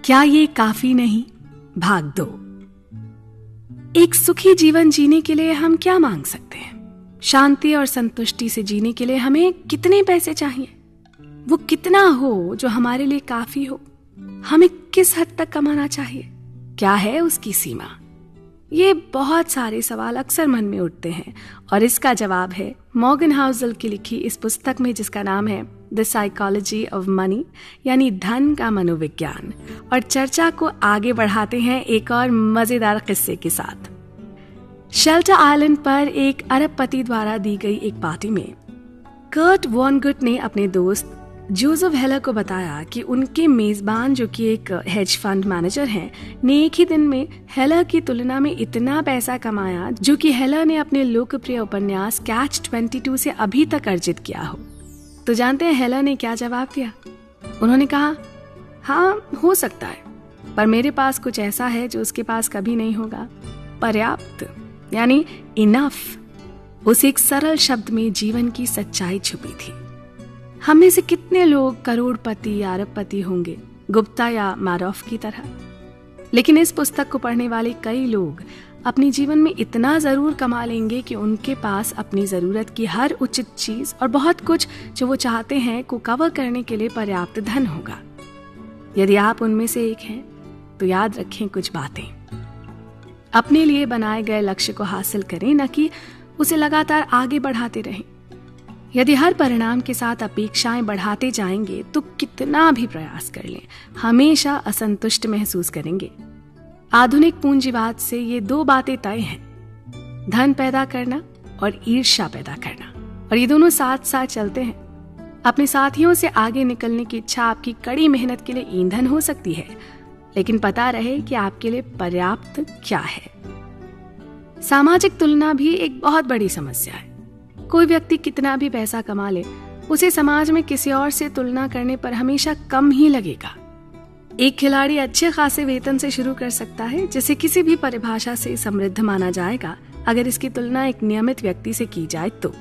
क्या ये काफी नहीं? भाग दो। एक सुखी जीवन जीने के लिए हम क्या मांग सकते हैं? शांति और संतुष्टि से जीने के लिए हमें कितने पैसे चाहिए? वो कितना हो जो हमारे लिए काफी हो? हमें किस हद तक कमाना चाहिए? क्या है उसकी सीमा? ये बहुत सारे सवाल अक्सर मन में उठते हैं और इसका जवाब है मॉर्गन हाउसल की लिखी इस पुस्तक में, जिसका नाम है द साइकोलॉजी ऑफ मनी, यानी धन का मनोविज्ञान। और चर्चा को आगे बढ़ाते हैं एक और मजेदार किस्से के साथ। शेल्टर आइलैंड पर एक अरबपति द्वारा दी गई एक पार्टी में कर्ट वॉनगुट ने अपने दोस्त जोसेफ हेलर को बताया कि उनके मेजबान, जो कि एक हेज फंड मैनेजर हैं, ने एक ही दिन में हेलर की तुलना में इतना पैसा कमाया जो कि हेलर ने अपने लोकप्रिय उपन्यास कैच 22 से अभी तक अर्जित किया हो। तो जानते हैं हेलर ने क्या जवाब दिया? उन्होंने कहा, हाँ हो सकता है, पर मेरे पास कुछ ऐसा है जो उसके पास कभी नहीं होगा, पर्याप्त, यानी इनफ। उस एक सरल शब्द में जीवन की सच्चाई छुपी थी। हम में से कितने लोग करोड़पति या अरबपति होंगे, गुप्ता या मैडॉफ की तरह? लेकिन इस पुस्तक को पढ़ने वाले कई लोग अपने जीवन में इतना जरूर कमा लेंगे कि उनके पास अपनी जरूरत की हर उचित चीज और बहुत कुछ जो वो चाहते हैं को कवर करने के लिए पर्याप्त धन होगा। यदि आप उनमें से एक हैं तो याद रखें कुछ बातें। अपने लिए बनाए गए लक्ष्य को हासिल करें, न कि उसे लगातार आगे बढ़ाते रहें। यदि हर परिणाम के साथ अपेक्षाएं बढ़ाते जाएंगे तो कितना भी प्रयास कर लें, हमेशा असंतुष्ट महसूस करेंगे। आधुनिक पूंजीवाद से ये दो बातें तय हैं, धन पैदा करना और ईर्ष्या पैदा करना, और ये दोनों साथ साथ चलते हैं। अपने साथियों से आगे निकलने की इच्छा आपकी कड़ी मेहनत के लिए ईंधन हो सकती है, लेकिन पता रहे कि आपके लिए पर्याप्त क्या है। सामाजिक तुलना भी एक बहुत बड़ी समस्या है। कोई व्यक्ति कितना भी पैसा कमा ले, उसे समाज में किसी और से तुलना करने पर हमेशा कम ही लगेगा। एक खिलाड़ी अच्छे खासे वेतन से शुरू कर सकता है, जिसे किसी भी परिभाषा से समृद्ध माना जाएगा अगर इसकी तुलना एक नियमित व्यक्ति से की जाए तो।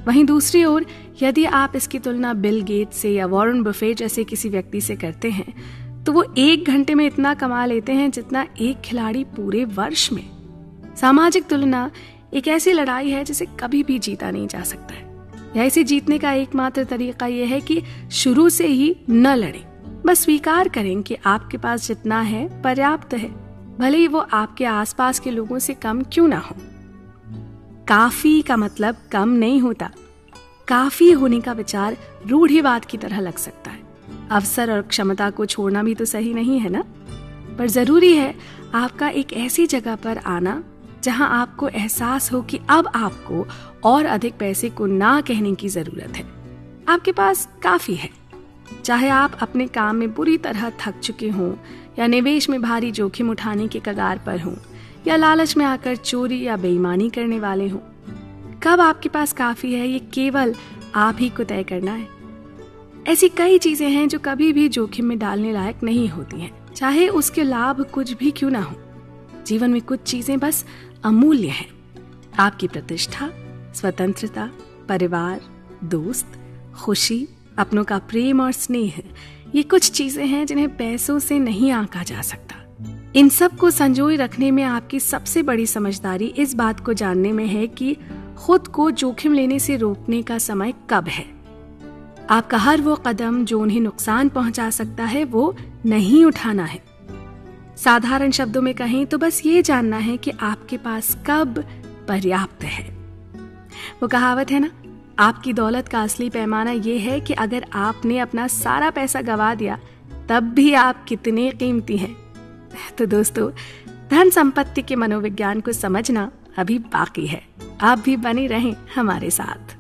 वहीं दूसरी ओर यदि आप इसकी तुलना बिल गेट्स से या वॉरेन बफेट जैसे किसी व्यक्ति से करते हैं तो वो 1 घंटे में इतना कमा लेते हैं जितना एक खिलाड़ी पूरे वर्ष में। सामाजिक तुलना एक ऐसी लड़ाई है जिसे कभी भी जीता नहीं जा सकता है, या इसे जीतने का एकमात्र तरीका यह है कि शुरू से ही न लड़ें। बस स्वीकार करें कि आपके पास जितना है पर्याप्त है, भले ही वो आपके आसपास के लोगों से कम क्यों ना हो। काफी का मतलब कम नहीं होता। काफी होने का विचार रूढ़िवाद की तरह लग सकता है। अवसर और क्षमता को छोड़ना भी तो सही नहीं है ना? पर जरूरी है आपका एक ऐसी जगह पर आना जहां आपको एहसास हो कि अब आपको और अधिक पैसे को ना कहने की जरूरत है। आपके पास काफी है, चाहे आप अपने काम में बुरी तरह थक चुके हों, या निवेश में भारी जोखिम उठाने के कगार पर हों, या लालच में आकर चोरी या बेईमानी करने वाले हों। कब आपके पास काफी है, ये केवल आप ही को तय करना है। ऐसी कई चीजें हैं जो कभी भी जोखिम में डालने लायक नहीं होती हैं, चाहे उसके लाभ कुछ भी क्यों ना हो। जीवन में कुछ चीजें बस अमूल्य हैं। आपकी प्रतिष्ठा, स्वतंत्रता, परिवार, दोस्त, खुशी, अपनों का प्रेम और स्नेह, ये कुछ चीजें हैं जिन्हें पैसों से नहीं आंका जा सकता। इन सब को संजोए रखने में आपकी सबसे बड़ी समझदारी इस बात को जानने में है कि खुद को जोखिम लेने से रोकने का समय कब है। आपका हर वो कदम जो उन्हें नुकसान पहुंचा सकता है वो नहीं उठाना है। साधारण शब्दों में कहें तो बस ये जानना है कि आपके पास कब पर्याप्त है। वो कहावत है ना, आपकी दौलत का असली पैमाना ये है कि अगर आपने अपना सारा पैसा गवा दिया तब भी आप कितने कीमती हैं। तो दोस्तों, धन संपत्ति के मनोविज्ञान को समझना अभी बाकी है। आप भी बने रहें हमारे साथ।